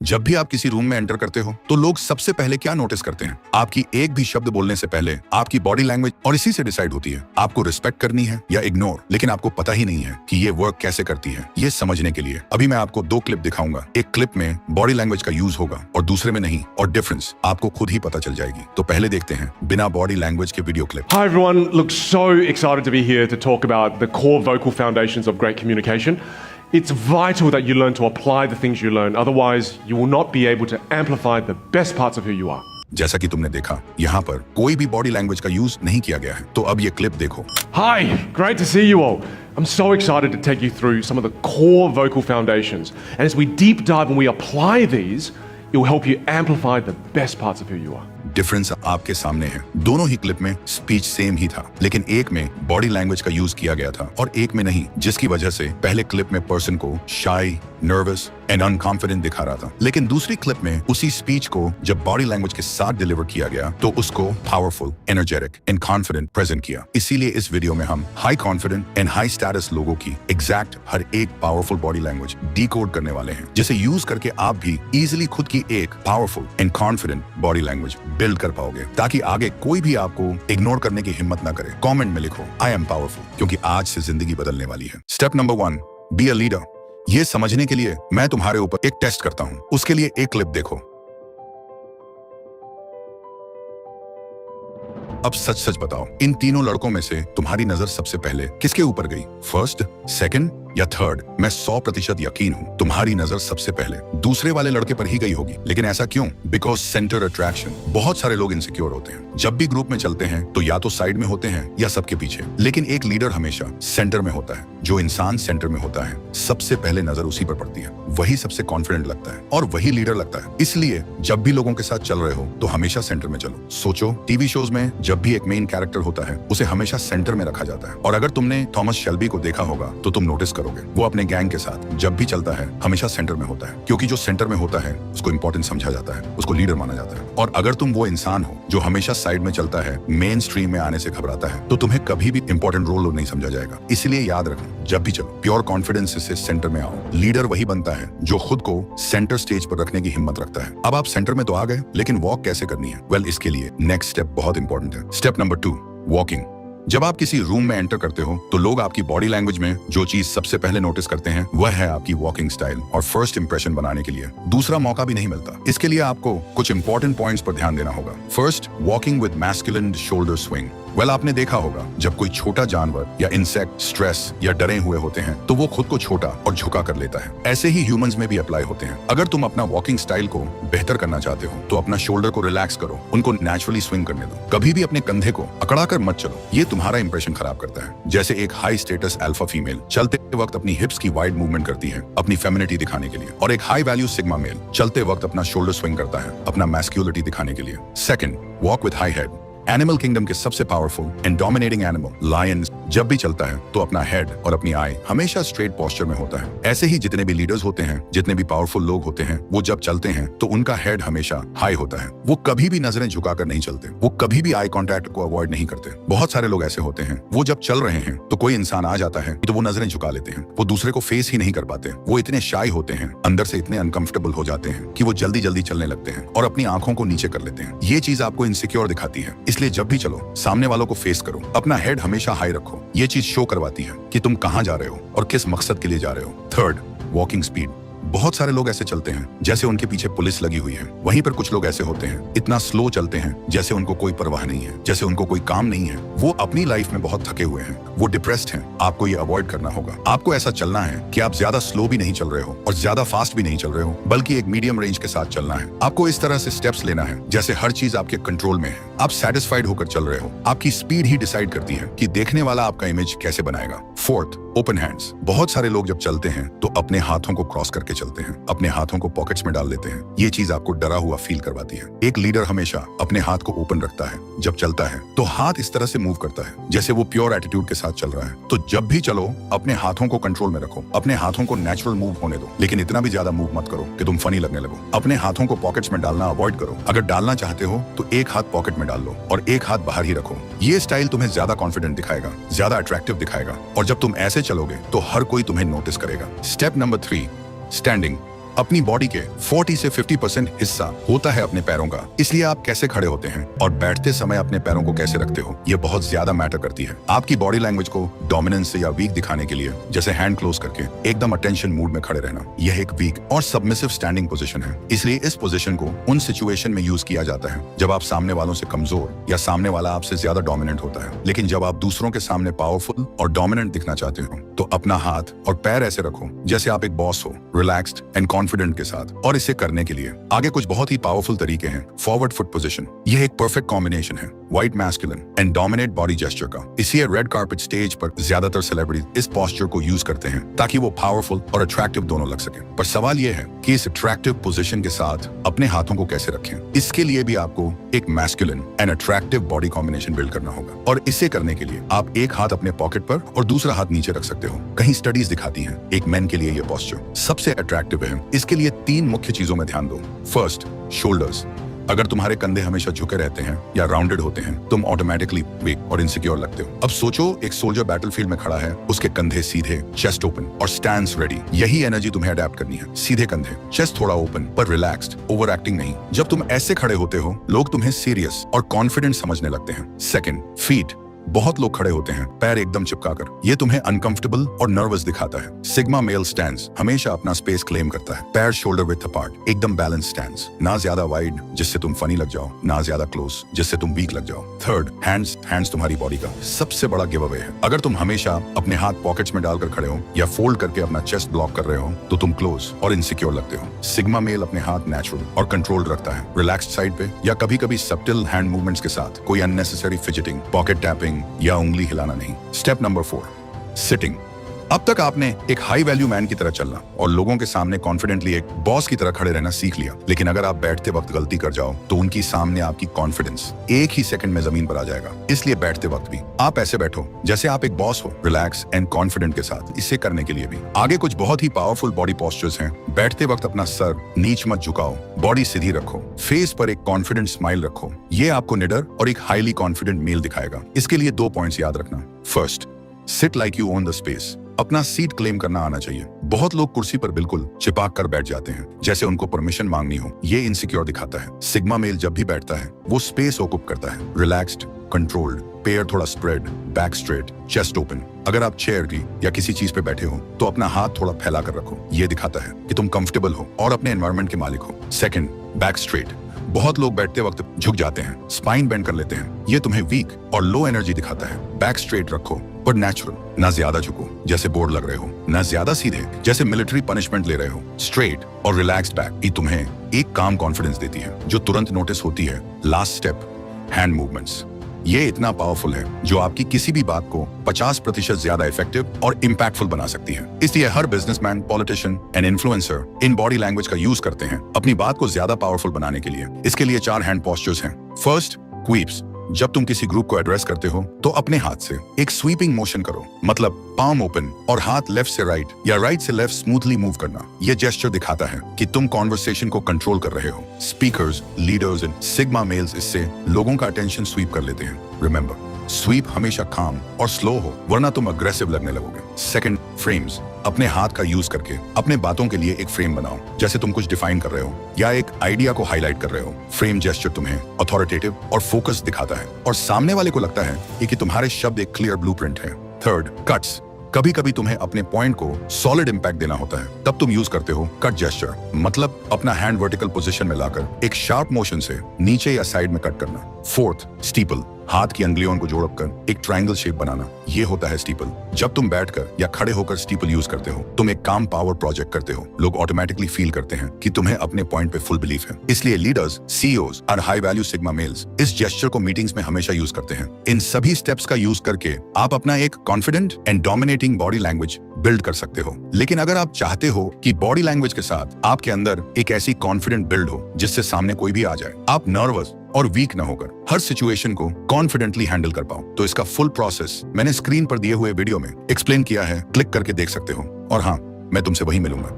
जब भी आप किसी रूम में एंटर करते हो तो लोग सबसे पहले क्या नोटिस करते हैं? आपकी एक भी शब्द बोलने से पहले आपकी बॉडी लैंग्वेज, और इसी से डिसाइड होती है आपको रिस्पेक्ट करनी है या इग्नोर। लेकिन आपको पता ही नहीं है कि ये वर्क कैसे करती है। ये समझने के लिए अभी मैं आपको 2 क्लिप दिखाऊंगा। एक क्लिप में बॉडी लैंग्वेज का यूज होगा और दूसरे में नहीं, और डिफरेंस आपको खुद ही पता चल जाएगी। तो पहले देखते हैं बिना बॉडी लैंग्वेज के video clip. Hi everyone, look, so excited to be here to talk about the core vocal foundations of great communication. It's vital that you learn to apply the things you learn, otherwise you will not be able to amplify the best parts of who you are. जैसा कि तुमने देखा, यहाँ पर कोई भी body language का use नहीं किया गया है। तो अब ये क्लिप देखो। Hi, great to see you all. I'm so excited to take you through some of the core vocal foundations. And as we deep dive and we apply these, it will help you amplify the best parts of who you are. Difference आपके सामने है। दोनों ही clip में speech same ही था, लेकिन एक में body language का यूज किया गया था और एक में नहीं, जिसकी वजह से पहले क्लिप में पर्सन को शाई, नर्वस एंड अनकॉन्फिडेंट दिखा रहा था, लेकिन दूसरी क्लिप में उसी स्पीच को जब बॉडी लैंग्वेज के साथ डिलीवर किया गया तो उसको powerful, energetic and confident present किया। इसीलिए इस वीडियो में हम high confident and high status लोगों की एग्जैक्ट हर एक पावरफुल बॉडी लैंग्वेज डिकोड करने वाले हैं, जिसे यूज करके आप भी इजिली खुद की एक powerful and confident body language build कर पाओगे, ताकि आगे कोई भी आपको इग्नोर करने की हिम्मत ना करे। कमेंट में लिखो आई एम पावरफुल, क्योंकि आज से जिंदगी बदलने वाली है। Step number 1, be a leader. ये समझने के लिए मैं तुम्हारे ऊपर एक टेस्ट करता हूं। उसके लिए एक क्लिप देखो। अब सच सच बताओ, इन तीनों लड़कों में से तुम्हारी नजर सबसे पहले किसके ऊपर गई? फर्स्ट, सेकंड या थर्ड? मैं 100% यकीन हूं तुम्हारी नजर सबसे पहले दूसरे वाले लड़के पर ही गई होगी। लेकिन ऐसा क्यों? Because centre attraction. बहुत सारे लोग इनसिक्योर होते हैं। जब भी ग्रुप में चलते हैं तो या तो साइड में होते हैं या सबके पीछे, लेकिन एक लीडर हमेशा सेंटर में होता है। जो इंसान सेंटर में होता है सबसे पहले नजर उसी पर पड़ती है, वही सबसे कॉन्फिडेंट लगता है और वही लीडर लगता है। इसलिए जब भी लोगों के साथ चल रहे हो तो हमेशा सेंटर में चलो। सोचो, टीवी शोज में जब भी एक मेन कैरेक्टर होता है उसे हमेशा सेंटर में रखा जाता है। और अगर तुमने थॉमस शेल्बी को देखा होगा तो तुम नोटिस करोगे वो अपने गैंग के साथ जब भी चलता है हमेशा सेंटर में होता है, क्योंकि जो सेंटर में होता है उसको इंपॉर्टेंट समझा जाता है, उसको लीडर माना जाता है। और अगर तुम वो इंसान हो जो हमेशा साइड में चलता है, मेन स्ट्रीम में आने से घबराता है, तो तुम्हें कभी भी इंपॉर्टेंट रोल नहीं समझा जाएगा। इसलिए याद रखो, जब भी चलो प्योर कॉन्फिडेंस से सेंटर में आओ। लीडर वही बनता है जो खुद को सेंटर स्टेज पर रखने की हिम्मत रखता है। अब आप सेंटर में तो आ गए, लेकिन वॉक कैसे करनी है? वेल, इसके लिए नेक्स्ट स्टेप बहुत इंपॉर्टेंट है। Step number 2, walking. जब आप किसी रूम में एंटर करते हो तो लोग आपकी बॉडी लैंग्वेज में जो चीज सबसे पहले नोटिस करते हैं वह है आपकी वॉकिंग स्टाइल। और फर्स्ट इंप्रेशन बनाने के लिए दूसरा मौका भी नहीं मिलता। इसके लिए आपको कुछ इंपॉर्टेंट पॉइंट्स पर ध्यान देना होगा। First, walking with masculine shoulder swing. Well, आपने देखा होगा जब कोई छोटा जानवर या इंसेक्ट स्ट्रेस या डरे हुए होते हैं तो वो खुद को छोटा और झुका कर लेता है। ऐसे ही ह्यूमंस में भी अप्लाई होते हैं। अगर तुम अपना वॉकिंग स्टाइल को बेहतर करना चाहते हो तो अपना शोल्डर को रिलैक्स करो, उनको नेचुरली स्विंग करने दो। कभी भी अपने कंधे को अकड़ा कर मत चलो, ये तुम्हारा इंप्रेशन खराब करता है। जैसे एक हाई स्टेटस अल्फा फीमेल चलते वक्त अपनी हिप्स की वाइड मूवमेंट करती है अपनी फेमिनिटी दिखाने के लिए, और एक हाई वैल्यू सिग्मा मेल चलते वक्त अपना शोल्डर स्विंग करता है अपना मैस्क्युलिटी दिखाने के लिए। Second, walk with high head. Animal kingdom के सबसे powerful and dominating animal lion जब भी चलता है तो अपना हेड और अपनी आई हमेशा स्ट्रेट पोस्चर में होता है। ऐसे ही जितने भी लीडर्स होते हैं, जितने भी पावरफुल लोग होते हैं, वो जब चलते हैं तो उनका हेड हमेशा हाई होता है। वो कभी भी नजरें झुकाकर नहीं चलते, वो कभी भी आई कांटेक्ट को अवॉइड नहीं करते। बहुत सारे लोग ऐसे होते हैं, वो जब चल रहे हैं तो कोई इंसान आ जाता है तो वो नजरें झुका लेते हैं, वो दूसरे को फेस ही नहीं कर पाते। वो इतने शाई होते हैं, अंदर से इतने अनकंफर्टेबल हो जाते हैं कि वो जल्दी जल्दी चलने लगते हैं और अपनी आंखों को नीचे कर लेते हैं। ये चीज आपको इनसिक्योर दिखाती है। इसलिए जब भी चलो सामने वालों को फेस करो, अपना हेड हमेशा हाई रखो। ये चीज शो करवाती है कि तुम कहां जा रहे हो और किस मकसद के लिए जा रहे हो। Third, walking speed. बहुत सारे लोग ऐसे चलते हैं जैसे उनके पीछे पुलिस लगी हुई है। वहीं पर कुछ लोग ऐसे होते हैं, इतना स्लो चलते हैं जैसे उनको कोई परवाह नहीं है, जैसे उनको कोई काम नहीं है। वो अपनी लाइफ में बहुत थके हुए हैं, वो डिप्रेस्ड हैं। आपको ये अवॉइड करना होगा। आपको ऐसा चलना है कि आप ज्यादा स्लो भी नहीं चल रहे हो और ज्यादा फास्ट भी नहीं चल रहे हो, बल्कि एक मीडियम रेंज के साथ चलना है। आपको इस तरह से स्टेप्स लेना है जैसे हर चीज आपके कंट्रोल में है, आप सेटिस्फाइड होकर चल रहे हो। आपकी स्पीड ही डिसाइड करती है कि देखने वाला आपका इमेज कैसे बनाएगा। Fourth, open hands. बहुत सारे लोग जब चलते हैं तो अपने हाथों को क्रॉस करके चलते हैं, अपने हाथों को पॉकेट्स में डाल लेते हैं। ये चीज आपको डरा हुआ फील करवाती है। एक लीडर हमेशा अपने हाथ को ओपन रखता है। जब चलता है तो हाथ इस तरह से मूव करता है जैसे वो प्योर एटीट्यूड के साथ चल रहा है। तो जब भी चलो अपने हाथों को कंट्रोल में रखो, अपने हाथों को नेचुरल मूव होने दो, लेकिन इतना भी ज्यादा मूव मत करो कि तुम फनी लगने लगो। अपने हाथों को पॉकेट्स में डालना अवॉइड करो। अगर डालना चाहते हो तो एक हाथ पॉकेट में डाल लो और एक हाथ बाहर ही रखो। ये स्टाइल तुम्हें ज्यादा कॉन्फिडेंट दिखाएगा, ज्यादा अट्रैक्टिव दिखाएगा, और जब तुम ऐसे चलोगे तो हर कोई तुम्हें नोटिस करेगा। Step number 3, standing. अपनी बॉडी के 40 से 50% हिस्सा होता है अपने पैरों का। इसलिए आप कैसे खड़े होते हैं और बैठते समय अपने पैरों को कैसे रखते हो, ये बहुत ज्यादा मैटर करती है। आपकी बॉडी लैंग्वेज को डोमिनेंस या वीक दिखाने के लिए, जैसे हैंड क्लोज करके एकदम अटेंशन मूड में खड़े रहना, यह एक वीक और सबमिसिव स्टैंडिंग पोजीशन है। इसलिए इस पोजीशन को उन सिचुएशन में यूज किया जाता है जब आप सामने वालों से कमजोर या सामने वाला आपसे ज्यादा डोमिनेंट होता है। लेकिन जब आप दूसरों के सामने पावरफुल और डोमिनेंट दिखना चाहते हो तो अपना हाथ और पैर ऐसे रखो जैसे आप एक बॉस हो, रिलैक्स्ड एंड कॉन्फिडेंट के साथ। और इसे करने के लिए आगे कुछ बहुत ही पावरफुल तरीके हैं। फॉरवर्ड फुट पोजीशन, यह एक परफेक्ट कॉम्बिनेशन है white masculine and dominate body gesture का। इसलिए रेड कार्पेट स्टेज पर ज्यादातर सेलिब्रिटी इस पोस्चर को यूज करते हैं ताकि वो पावरफुल और अट्रैक्टिव दोनों लग सके। पर सवाल यह है कि इस अट्रैक्टिव पोजीशन के साथ अपने हाथों को कैसे रखें। इसके लिए भी आपको एक masculine and attractive body combination build करना होगा। और इसे करने के लिए आप एक हाथ अपने पॉकेट पर और दूसरा हाथ नीचे रख सकते हो। कहीं स्टडीज दिखाती हैं एक मैन के लिए यह पोस्चर सबसे अट्रैक्टिव है। इसके लिए 3 मुख्य चीजों में ध्यान दो। First, shoulders. अगर तुम्हारे कंधे हमेशा झुके रहते हैं या राउंडेड होते हैं, तुम ऑटोमेटिकली वीक और इनसिक्योर लगते हो। अब सोचो एक सोल्जर बैटलफील्ड में खड़ा है, उसके कंधे सीधे, चेस्ट ओपन और स्टैंड्स रेडी। यही एनर्जी तुम्हें अडेप्ट करनी है। सीधे कंधे, चेस्ट थोड़ा ओपन पर रिलैक्स्ड, ओवर एक्टिंग नहीं। जब तुम ऐसे खड़े होते हो, लोग तुम्हें सीरियस और कॉन्फिडेंट समझने लगते हैं। Second, feet. बहुत लोग खड़े होते हैं पैर एकदम चिपकाकर, ये तुम्हें अनकंफर्टेबल और नर्वस दिखाता है। सिग्मा मेल स्टैंड्स हमेशा अपना स्पेस क्लेम करता है। पैर शोल्डर विड्थ अपार्ट, एकदम बैलेंस स्टैंड्स, ना ज्यादा वाइड जिससे तुम फनी लग जाओ, ना ज्यादा क्लोज जिससे तुम वीक लग जाओ। थर्ड, हैंड्स तुम्हारी बॉडी का सबसे बड़ा गिव अवे है। अगर तुम हमेशा अपने हाथ पॉकेट्स में डालकर खड़े हो या फोल्ड करके अपना चेस्ट ब्लॉक कर रहे हो तो तुम क्लोज और इनसिक्योर लगते हो। सिग्मा मेल अपने हाथ नेचुरल और कंट्रोल रखता है, रिलैक्स्ड साइड पे या कभी कभी सब्टिल हैंड मूवमेंट्स के साथ। कोई अननेसेसरी फिजिटिंग, पॉकेट टैपिंग या उंगली हिलाना नहीं। Step number 4, sitting. अब तक आपने एक हाई वैल्यू मैन की तरह चलना और लोगों के सामने कॉन्फिडेंटली एक बॉस की तरह खड़े रहना सीख लिया। लेकिन अगर आप बैठते वक्त गलती कर जाओ तो उनकी सामने आपकी कॉन्फिडेंस एक ही सेकंड में जमीन पर आ जाएगा। इसलिए बैठते वक्त भी आप ऐसे बैठो जैसे आप एक बॉस हो, रिलैक्स एंड कॉन्फिडेंट के साथ। इसे करने के लिए भी आगे कुछ बहुत ही पावरफुल बॉडी पोस्चर्स हैं। बैठते वक्त अपना सर नीच मत झुकाओ, बॉडी सीधी रखो, फेस पर एक कॉन्फिडेंट स्माइल रखो। ये आपको निडर और एक हाईली कॉन्फिडेंट मेल दिखाएगा। इसके लिए 2 पॉइंट्स याद रखना। First, sit like you own the space. अपना सीट क्लेम करना आना चाहिए। बहुत लोग कुर्सी पर बिल्कुल चिपक कर बैठ जाते हैं जैसे उनको परमिशन मांगनी हो। ये इनसिक्योर दिखाता है। सिग्मा मेल जब भी बैठता है वो स्पेस ऑक्यूप करता है, रिलैक्स्ड, कंट्रोल्ड, पैर थोड़ा spread, back straight, chest open. अगर आप चेयर की या किसी चीज पे बैठे हो तो अपना हाथ थोड़ा फैला कर रखो। ये दिखाता है कि तुम कंफर्टेबल हो और अपने एनवायरनमेंट के मालिक हो। Second, back straight. बहुत लोग बैठते वक्त झुक जाते हैं, स्पाइन बेंड कर लेते हैं। ये तुम्हें वीक और लो एनर्जी दिखाता है। बैक स्ट्रेट रखो पर नेचुरल, ना ज्यादा झुको जैसे बोर्ड लग रहे हो, ना ज्यादा सीधे जैसे मिलिट्री पनिशमेंट ले रहे हो। स्ट्रेट और रिलैक्स्ड बैक ही तुम्हें एक काम कॉन्फिडेंस देती है जो तुरंत नोटिस होती है। Last step, hand movements. ये इतना पावरफुल है जो आपकी किसी भी बात को 50% ज्यादा इफेक्टिव और इम्पैक्टफुल बना सकती है। इसलिए हर businessman, politician and influencer in body language का यूज करते हैं अपनी बात को ज्यादा पावरफुल बनाने के लिए। इसके लिए 4 हैंड पोस्चर्स हैं। फर्स्ट, क्वीप्स। जब तुम किसी ग्रुप को एड्रेस करते हो तो अपने हाथ से एक स्वीपिंग मोशन करो, मतलब पाम ओपन और हाथ लेफ्ट से राइट या राइट से लेफ्ट स्मूथली मूव करना। यह जेस्चर दिखाता है कि तुम कॉन्वर्सेशन को कंट्रोल कर रहे हो। Speakers, leaders and sigma males इससे लोगों का अटेंशन स्वीप कर लेते हैं। रिमेंबर, स्वीप हमेशा काम और स्लो हो वरना तुम अग्रेसिव लगने लगोगे। Second, frames. अपने हाथ का यूज करके अपने बातों के लिए एक फ्रेम बनाओ, जैसे तुम कुछ डिफाइन कर रहे हो या एक आइडिया को हाईलाइट कर रहे हो। फ्रेम जेस्चर तुम्हें अथॉरिटेटिव और फोकस दिखाता है और सामने वाले को लगता है कि तुम्हारे शब्द एक क्लियर ब्लूप्रिंट है। Third, cuts. कभी कभी तुम्हें अपने पॉइंट को सॉलिड इंपैक्ट देना होता है, तब तुम यूज करते हो कट जेस्चर, मतलब अपना हैंड वर्टिकल पोजीशन में लाकर एक शार्प मोशन से नीचे या साइड में कट करना। Fourth, steeple. हाथ की अंगुलियों को जोड़कर एक ट्रायंगल शेप बनाना, ये होता है स्टीपल। जब तुम बैठकर या खड़े होकर स्टीपल यूज करते हो तुम एक काम पावर प्रोजेक्ट करते हो। लोग ऑटोमेटिकली फील करते हैं कि तुम्हें अपने पॉइंट पे फुल बिलीफ है। इसलिए लीडर्स, सीईओज और हाई वैल्यू सिग्मा मेल्स इस जेस्चर को मीटिंग्स में हमेशा यूज करते हैं। इन सभी स्टेप्स का यूज करके आप अपना एक confident and dominating body language build कर सकते हो। लेकिन अगर आप चाहते हो कि बॉडी लैंग्वेज के साथ आपके अंदर एक ऐसी कॉन्फिडेंट बिल्ड हो जिससे सामने कोई भी आ जाए, आप नर्वस और वीक ना होकर हर सिचुएशन को कॉन्फिडेंटली हैंडल कर पाओ, तो इसका फुल प्रोसेस मैंने स्क्रीन पर दिए हुए वीडियो में एक्सप्लेन किया है। क्लिक करके देख सकते हो। और हाँ, मैं तुमसे वहीं मिलूंगा।